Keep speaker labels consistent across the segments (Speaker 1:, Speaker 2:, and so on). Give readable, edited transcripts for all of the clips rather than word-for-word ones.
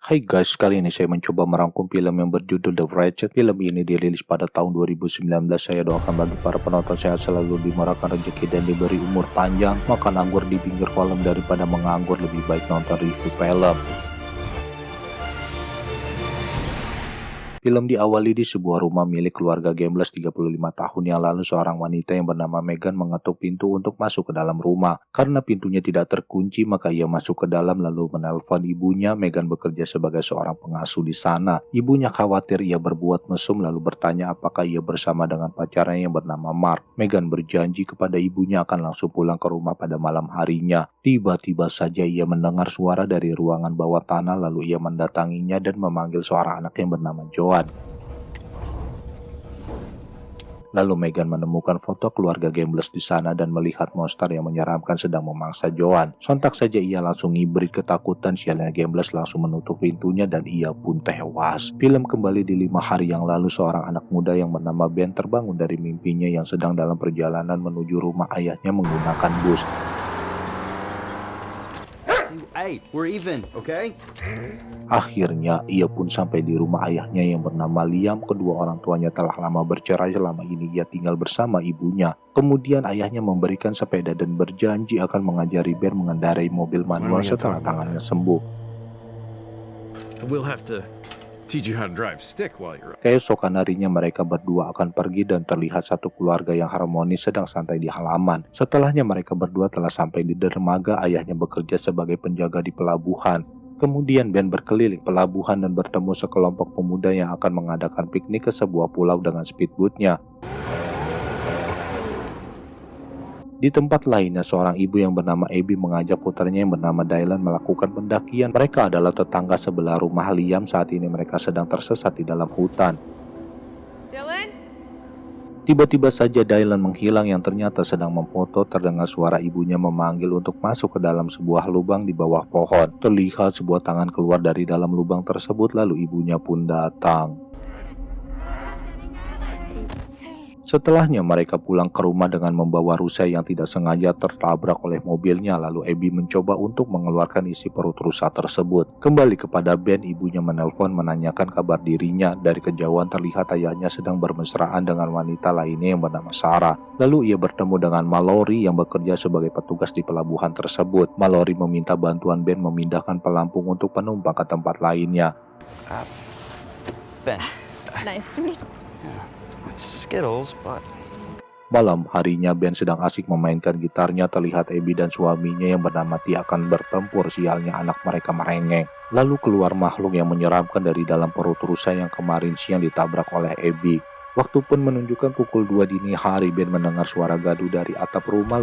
Speaker 1: Hai guys, kali ini saya mencoba merangkum film yang berjudul The Wretched. Film ini dirilis pada tahun 2019. Saya doakan bagi para penonton sehat selalu, dimurahkan rezeki dan diberi umur panjang. Makan anggur di pinggir kolam daripada menganggur, lebih baik nonton review film. Film diawali di sebuah rumah milik keluarga Gambles 35 tahun yang lalu. Seorang wanita yang bernama Megan mengetuk pintu untuk masuk ke dalam rumah. Karena pintunya tidak terkunci, maka ia masuk ke dalam lalu menelpon ibunya. Megan bekerja sebagai seorang pengasuh di sana. Ibunya khawatir ia berbuat mesum lalu bertanya apakah ia bersama dengan pacarnya yang bernama Mark. Megan berjanji kepada ibunya akan langsung pulang ke rumah pada malam harinya. Tiba-tiba saja ia mendengar suara dari ruangan bawah tanah, lalu ia mendatanginya dan memanggil seorang anak yang bernama Joan. Lalu Megan menemukan foto keluarga Gambles di sana dan melihat monster yang menyeramkan sedang memangsa Joan. Sontak saja ia langsung ngibrit ketakutan. Sialnya Gambles langsung menutup pintunya dan ia pun tewas. Film kembali di 5 hari yang lalu. Seorang anak muda yang bernama Ben terbangun dari mimpinya yang sedang dalam perjalanan menuju rumah ayahnya menggunakan bus.
Speaker 2: Hey, we're even, okay?
Speaker 1: Akhirnya ia pun sampai di rumah ayahnya yang bernama Liam. Kedua orang tuanya telah lama bercerai, selama ini ia tinggal bersama ibunya. Kemudian ayahnya memberikan sepeda dan berjanji akan mengajari Ben mengendarai mobil manual setelah tangannya sembuh.
Speaker 3: We'll have to teach you how to drive stick while you're up.
Speaker 1: Keesokan harinya mereka berdua akan pergi dan terlihat satu keluarga yang harmonis sedang santai di halaman. Setelahnya mereka berdua telah sampai di dermaga. Ayahnya bekerja sebagai penjaga di pelabuhan. Kemudian Ben berkeliling pelabuhan dan bertemu sekelompok pemuda yang akan mengadakan piknik ke sebuah pulau dengan speedboatnya. Di tempat lainnya, seorang ibu yang bernama Abby mengajak putranya yang bernama Dylan melakukan pendakian. Mereka adalah tetangga sebelah rumah Liam. Saat ini mereka sedang tersesat di dalam hutan.
Speaker 4: Dylan?
Speaker 1: Tiba-tiba saja Dylan menghilang yang ternyata sedang memfoto. Terdengar suara ibunya memanggil untuk masuk ke dalam sebuah lubang di bawah pohon. Terlihat sebuah tangan keluar dari dalam lubang tersebut, lalu ibunya pun datang. Setelahnya mereka pulang ke rumah dengan membawa rusa yang tidak sengaja tertabrak oleh mobilnya. Lalu Abby mencoba untuk mengeluarkan isi perut rusa tersebut. Kembali kepada Ben, ibunya menelpon menanyakan kabar dirinya. Dari kejauhan terlihat ayahnya sedang bermesraan dengan wanita lainnya yang bernama Sarah. Lalu ia bertemu dengan Mallory yang bekerja sebagai petugas di pelabuhan tersebut. Mallory meminta bantuan Ben memindahkan pelampung untuk penumpang ke tempat lainnya.
Speaker 2: Ben.
Speaker 4: Nice to meet you.
Speaker 2: It's Skittles, but...
Speaker 1: Malam harinya Ben sedang asik memainkan gitarnya. Terlihat Abby dan suaminya yang bernama Tia akan bertempur. Sialnya anak mereka merengek. Lalu keluar makhluk yang menyeramkan dari dalam perut rusa yang kemarin siang ditabrak oleh Abby. Waktu pun menunjukkan pukul 2 dini hari. Ben mendengar suara gaduh dari atap rumah.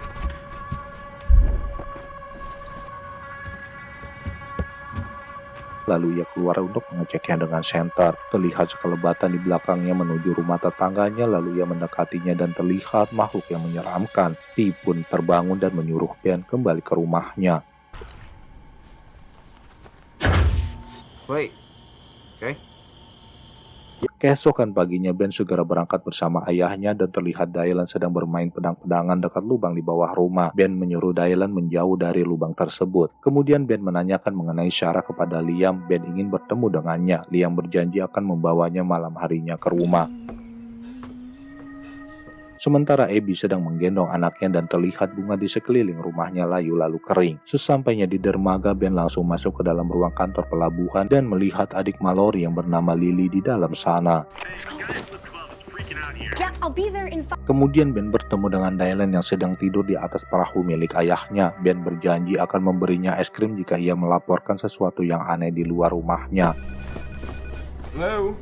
Speaker 1: Lalu ia keluar untuk mengeceknya dengan senter. Terlihat sekelebatan di belakangnya menuju rumah tetangganya. Lalu ia mendekatinya dan terlihat makhluk yang menyeramkan. Ti pun terbangun dan menyuruh Ben kembali ke rumahnya.
Speaker 2: Wait. Okay.
Speaker 1: Keesokan paginya Ben segera berangkat bersama ayahnya dan terlihat Dylan sedang bermain pedang-pedangan dekat lubang di bawah rumah. Ben menyuruh Dylan menjauh dari lubang tersebut. Kemudian Ben menanyakan mengenai Sarah kepada Liam. Ben ingin bertemu dengannya. Liam berjanji akan membawanya malam harinya ke rumah. Sementara Abby sedang menggendong anaknya dan terlihat bunga di sekeliling rumahnya layu-lalu kering. Sesampainya di dermaga, Ben langsung masuk ke dalam ruang kantor pelabuhan dan melihat adik Mallory yang bernama Lily di dalam sana.
Speaker 4: Yeah, I'll be there in 5.
Speaker 1: Kemudian Ben bertemu dengan Dylan yang sedang tidur di atas perahu milik ayahnya. Ben berjanji akan memberinya es krim jika ia melaporkan sesuatu yang aneh di luar rumahnya.
Speaker 3: Hello?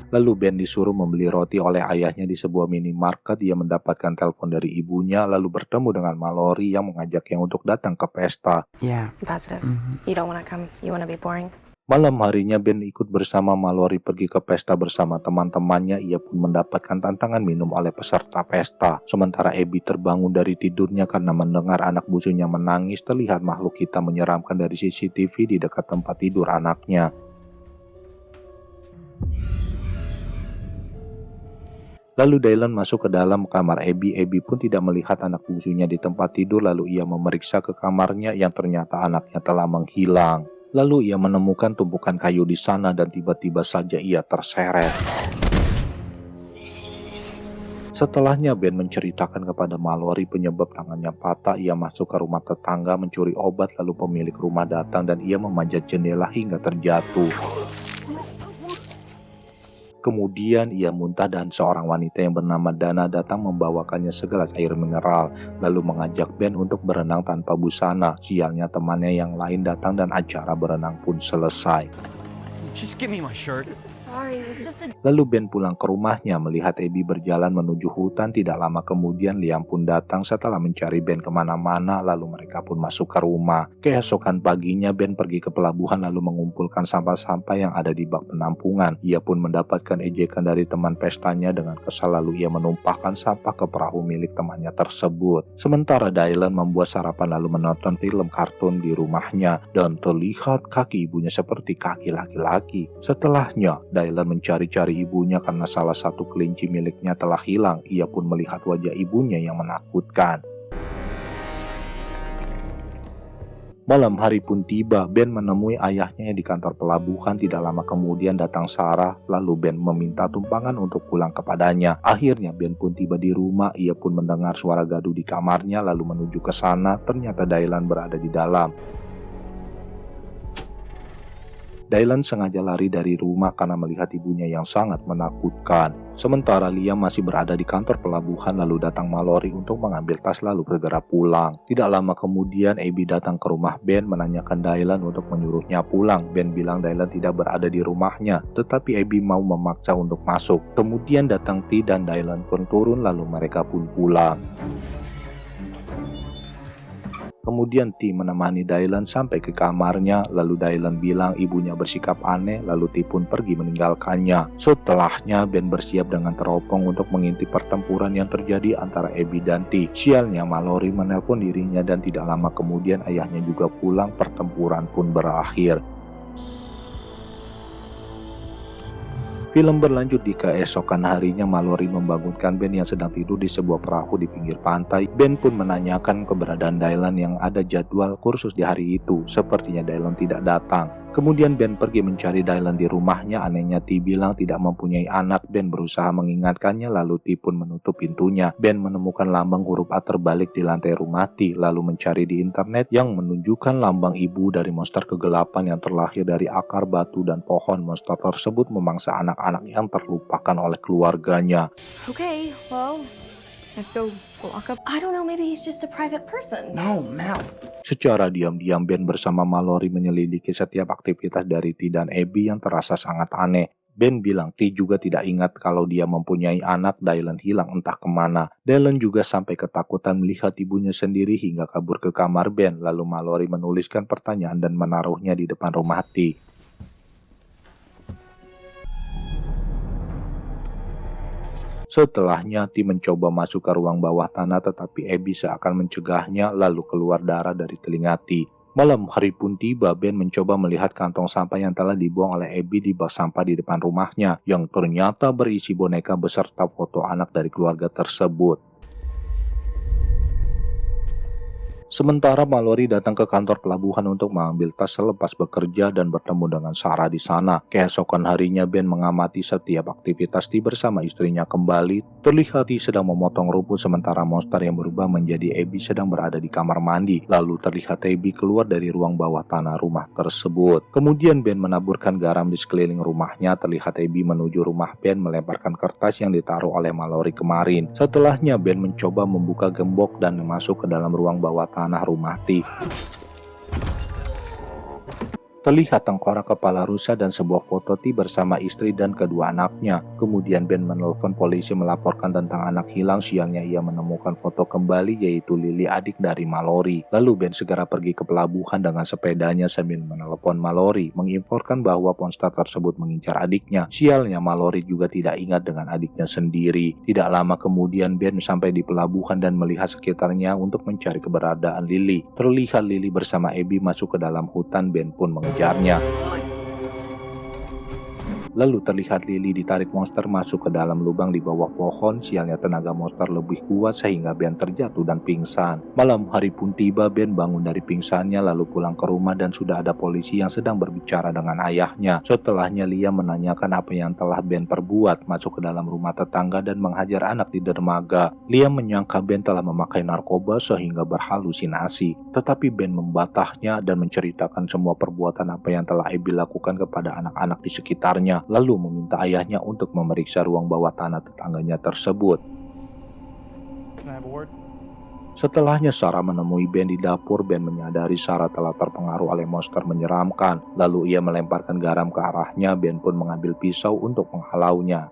Speaker 1: Lalu Ben disuruh membeli roti oleh ayahnya di sebuah minimarket. Ia mendapatkan telepon dari ibunya, lalu bertemu dengan Mallory yang mengajaknya untuk datang ke pesta.
Speaker 2: Yeah.
Speaker 4: Positive. You don't want to come. You want to be boring.
Speaker 1: Malam harinya Ben ikut bersama Mallory pergi ke pesta bersama teman-temannya. Ia pun mendapatkan tantangan minum oleh peserta pesta. Sementara Abby terbangun dari tidurnya karena mendengar anak bungsunya menangis. Terlihat makhluk hitam menyeramkan dari CCTV di dekat tempat tidur anaknya. Lalu Dylan masuk ke dalam kamar Abby. Abby pun tidak melihat anak bungsunya di tempat tidur, lalu ia memeriksa ke kamarnya yang ternyata anaknya telah menghilang. Lalu ia menemukan tumpukan kayu di sana dan tiba-tiba saja ia terseret. Setelahnya Ben menceritakan kepada Mallory penyebab tangannya patah. Ia masuk ke rumah tetangga mencuri obat, lalu pemilik rumah datang dan ia memanjat jendela hingga terjatuh. Kemudian ia muntah dan seorang wanita yang bernama Dana datang membawakannya segelas air mineral, lalu mengajak Ben untuk berenang tanpa busana. Sialnya temannya yang lain datang dan acara berenang pun selesai.
Speaker 2: Just give me my shirt.
Speaker 4: Sorry, it was just a...
Speaker 1: Lalu Ben pulang ke rumahnya melihat Abby berjalan menuju hutan. Tidak lama kemudian Liam pun datang setelah mencari Ben kemana-mana, lalu mereka pun masuk ke rumah. Keesokan paginya Ben pergi ke pelabuhan lalu mengumpulkan sampah-sampah yang ada di bak penampungan. Ia pun mendapatkan ejekan dari teman pestanya. Dengan kesal lalu ia menumpahkan sampah ke perahu milik temannya tersebut. Sementara Dylan membuat sarapan lalu menonton film kartun di rumahnya dan terlihat kaki ibunya seperti kaki laki-laki. Setelahnya Dylan mencari-cari ibunya karena salah satu kelinci miliknya telah hilang. Ia pun melihat wajah ibunya yang menakutkan. Malam hari pun tiba. Ben menemui ayahnya di kantor pelabuhan. Tidak lama kemudian datang Sarah. Lalu Ben meminta tumpangan untuk pulang kepadanya. Akhirnya Ben pun tiba di rumah. Ia pun mendengar suara gaduh di kamarnya lalu menuju ke sana. Ternyata Dylan berada di dalam. Dylan sengaja lari dari rumah karena melihat ibunya yang sangat menakutkan. Sementara Liam masih berada di kantor pelabuhan lalu datang Mallory untuk mengambil tas lalu segera pulang. Tidak lama kemudian Abby datang ke rumah Ben menanyakan Dylan untuk menyuruhnya pulang. Ben bilang Dylan tidak berada di rumahnya, tetapi Abby mau memaksa untuk masuk. Kemudian datang T dan Dylan pun turun lalu mereka pun pulang. Kemudian T menemani Dylan sampai ke kamarnya, lalu Dylan bilang ibunya bersikap aneh, lalu T pun pergi meninggalkannya. Setelahnya Ben bersiap dengan teropong untuk mengintip pertempuran yang terjadi antara Abby dan T. Sialnya Mallory menelpon dirinya dan tidak lama kemudian ayahnya juga pulang. Pertempuran pun berakhir. Film berlanjut di keesokan harinya. Mallory membangunkan Ben yang sedang tidur di sebuah perahu di pinggir pantai. Ben pun menanyakan keberadaan Dylan yang ada jadwal kursus di hari itu. Sepertinya Dylan tidak datang. Kemudian Ben pergi mencari Dylan di rumahnya. Anehnya T bilang tidak mempunyai anak. Ben berusaha mengingatkannya lalu T pun menutup pintunya. Ben menemukan lambang huruf A terbalik di lantai rumah T, lalu mencari di internet yang menunjukkan lambang ibu dari monster kegelapan yang terlahir dari akar batu dan pohon. Monster tersebut memangsa anak-anak yang terlupakan oleh keluarganya.
Speaker 4: Okay, well, let's go walk up. I don't know, maybe he's just a private person.
Speaker 2: No, Mal.
Speaker 1: Secara diam-diam Ben bersama Mallory menyelidiki setiap aktivitas dari T dan Abby yang terasa sangat aneh. Ben bilang T juga tidak ingat kalau dia mempunyai anak. Dylan hilang entah kemana. Dylan juga sampai ketakutan melihat ibunya sendiri hingga kabur ke kamar Ben. Lalu Mallory menuliskan pertanyaan dan menaruhnya di depan rumah T. Setelahnya T mencoba masuk ke ruang bawah tanah tetapi Abby seakan mencegahnya lalu keluar darah dari telinga T. Malam hari pun tiba. Ben mencoba melihat kantong sampah yang telah dibuang oleh Abby di bak sampah di depan rumahnya yang ternyata berisi boneka beserta foto anak dari keluarga tersebut. Sementara Mallory datang ke kantor pelabuhan untuk mengambil tas selepas bekerja dan bertemu dengan Sarah di sana. Keesokan harinya Ben mengamati setiap aktivitas T bersama istrinya kembali. Terlihat T sedang memotong rumput sementara monster yang berubah menjadi Abby sedang berada di kamar mandi. Lalu terlihat Abby keluar dari ruang bawah tanah rumah tersebut. Kemudian Ben menaburkan garam di sekeliling rumahnya. Terlihat Abby menuju rumah Ben melemparkan kertas yang ditaruh oleh Mallory kemarin. Setelahnya Ben mencoba membuka gembok dan masuk ke dalam ruang bawah tanah rumah T. Terlihat tengkorak kepala rusa dan sebuah foto T bersama istri dan kedua anaknya. Kemudian Ben menelpon polisi melaporkan tentang anak hilang. Sialnya ia menemukan foto kembali yaitu Lily, adik dari Mallory. Lalu Ben segera pergi ke pelabuhan dengan sepedanya sambil menelpon Mallory menginfokan bahwa monster tersebut mengincar adiknya. Sialnya Mallory juga tidak ingat dengan adiknya sendiri. Tidak lama kemudian Ben sampai di pelabuhan dan melihat sekitarnya untuk mencari keberadaan Lily. Terlihat Lily bersama Abby masuk ke dalam hutan. Ben pun mengejarnya. Lalu terlihat Lily ditarik monster masuk ke dalam lubang di bawah pohon. Sialnya tenaga monster lebih kuat sehingga Ben terjatuh dan pingsan. Malam hari pun tiba, Ben bangun dari pingsannya lalu pulang ke rumah dan sudah ada polisi yang sedang berbicara dengan ayahnya. Setelahnya Liam menanyakan apa yang telah Ben perbuat, masuk ke dalam rumah tetangga dan menghajar anak di dermaga. Liam menyangka Ben telah memakai narkoba sehingga berhalusinasi. Tetapi Ben membatahnya dan menceritakan semua perbuatan apa yang telah Abby lakukan kepada anak-anak di sekitarnya, lalu meminta ayahnya untuk memeriksa ruang bawah tanah tetangganya tersebut.
Speaker 2: Can I have a word?
Speaker 1: Setelahnya Sarah menemui Ben di dapur. Ben menyadari Sarah telah terpengaruh oleh monster menyeramkan. Lalu ia melemparkan garam ke arahnya. Ben pun mengambil pisau untuk menghalaunya.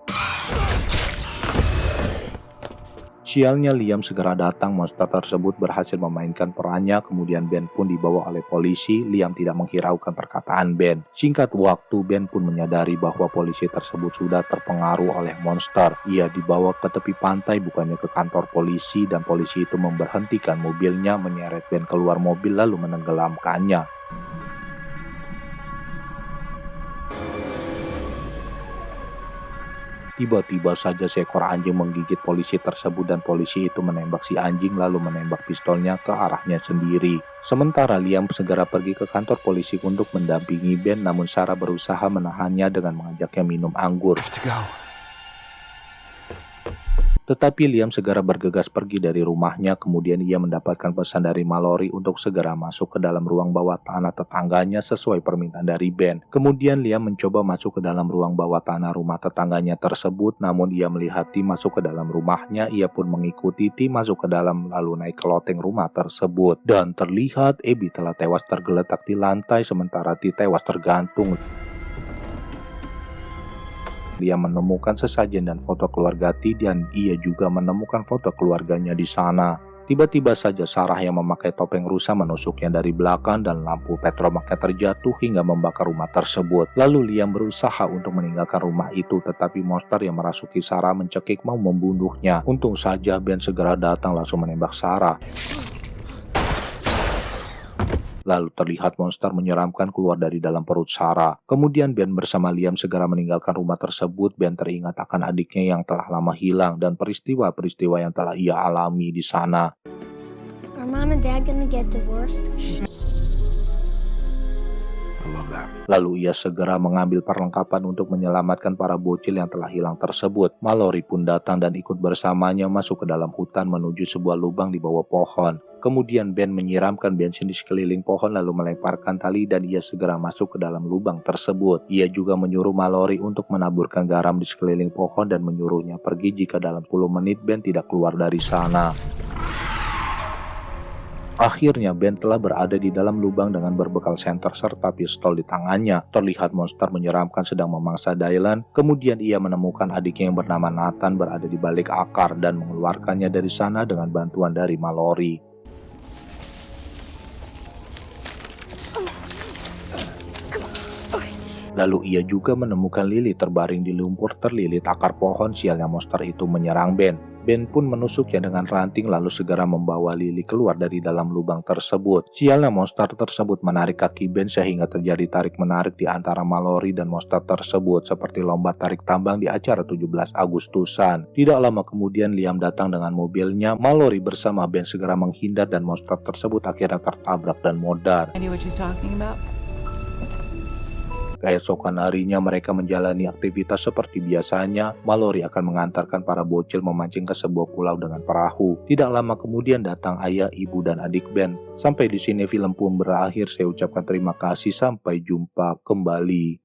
Speaker 1: Sialnya Liam segera datang. Monster tersebut berhasil memainkan perannya. Kemudian Ben pun dibawa oleh polisi. Liam tidak menghiraukan perkataan Ben. Singkat waktu Ben pun menyadari bahwa polisi tersebut sudah terpengaruh oleh monster. Ia dibawa ke tepi pantai, bukannya ke kantor polisi, dan polisi itu memberhentikan mobilnya, menyeret Ben keluar mobil lalu menenggelamkannya. Tiba-tiba saja seekor anjing menggigit polisi tersebut dan polisi itu menembak si anjing lalu menembak pistolnya ke arahnya sendiri. Sementara Liam segera pergi ke kantor polisi untuk mendampingi Ben, namun Sarah berusaha menahannya dengan mengajaknya minum anggur.
Speaker 2: To go.
Speaker 1: Tetapi Liam segera bergegas pergi dari rumahnya. Kemudian ia mendapatkan pesan dari Mallory untuk segera masuk ke dalam ruang bawah tanah tetangganya sesuai permintaan dari Ben. Kemudian Liam mencoba masuk ke dalam ruang bawah tanah rumah tetangganya tersebut, namun ia melihat Tim masuk ke dalam rumahnya. Ia pun mengikuti Tim masuk ke dalam lalu naik ke loteng rumah tersebut. Dan terlihat Abby telah tewas tergeletak di lantai sementara Tim tewas tergantung. Dia menemukan sesajen dan foto keluarga T dan ia juga menemukan foto keluarganya di sana. Tiba-tiba saja Sarah yang memakai topeng rusa menusuknya dari belakang dan lampu petromagnet terjatuh hingga membakar rumah tersebut. Lalu Liam berusaha untuk meninggalkan rumah itu, tetapi monster yang merasuki Sarah mencekik mau membunuhnya. Untung saja Ben segera datang langsung menembak Sarah. Lalu terlihat monster menyeramkan keluar dari dalam perut Sarah. Kemudian Ben bersama Liam segera meninggalkan rumah tersebut. Ben teringat akan adiknya yang telah lama hilang dan peristiwa-peristiwa yang telah ia alami di sana.
Speaker 5: Are Mom and Dad gonna get divorced?
Speaker 3: I love that.
Speaker 1: Lalu ia segera mengambil perlengkapan untuk menyelamatkan para bocil yang telah hilang tersebut. Mallory pun datang dan ikut bersamanya masuk ke dalam hutan menuju sebuah lubang di bawah pohon. Kemudian Ben menyiramkan bensin di sekeliling pohon lalu melemparkan tali dan ia segera masuk ke dalam lubang tersebut. Ia juga menyuruh Mallory untuk menaburkan garam di sekeliling pohon dan menyuruhnya pergi jika dalam 10 menit Ben tidak keluar dari sana. Akhirnya Ben telah berada di dalam lubang dengan berbekal senter serta pistol di tangannya. Terlihat monster menyeramkan sedang memangsa Dylan. Kemudian ia menemukan adiknya yang bernama Nathan berada di balik akar dan mengeluarkannya dari sana dengan bantuan dari Mallory. Lalu ia juga menemukan Lily terbaring di lumpur terlilit akar pohon. Sialnya monster itu menyerang Ben. Ben pun menusuknya dengan ranting lalu segera membawa Lily keluar dari dalam lubang tersebut. Sialnya monster tersebut menarik kaki Ben sehingga terjadi tarik-menarik di antara Mallory dan monster tersebut seperti lomba tarik tambang di acara 17 Agustusan. Tidak lama kemudian Liam datang dengan mobilnya. Mallory bersama Ben segera menghindar dan monster tersebut akhirnya tertabrak dan modar.
Speaker 6: I knew what she's talking about.
Speaker 1: Keesokan harinya mereka menjalani aktivitas seperti biasanya. Mallory akan mengantarkan para bocil memancing ke sebuah pulau dengan perahu. Tidak lama kemudian datang ayah, ibu, dan adik Ben. Sampai di sini film pun berakhir. Saya ucapkan terima kasih. Sampai jumpa kembali.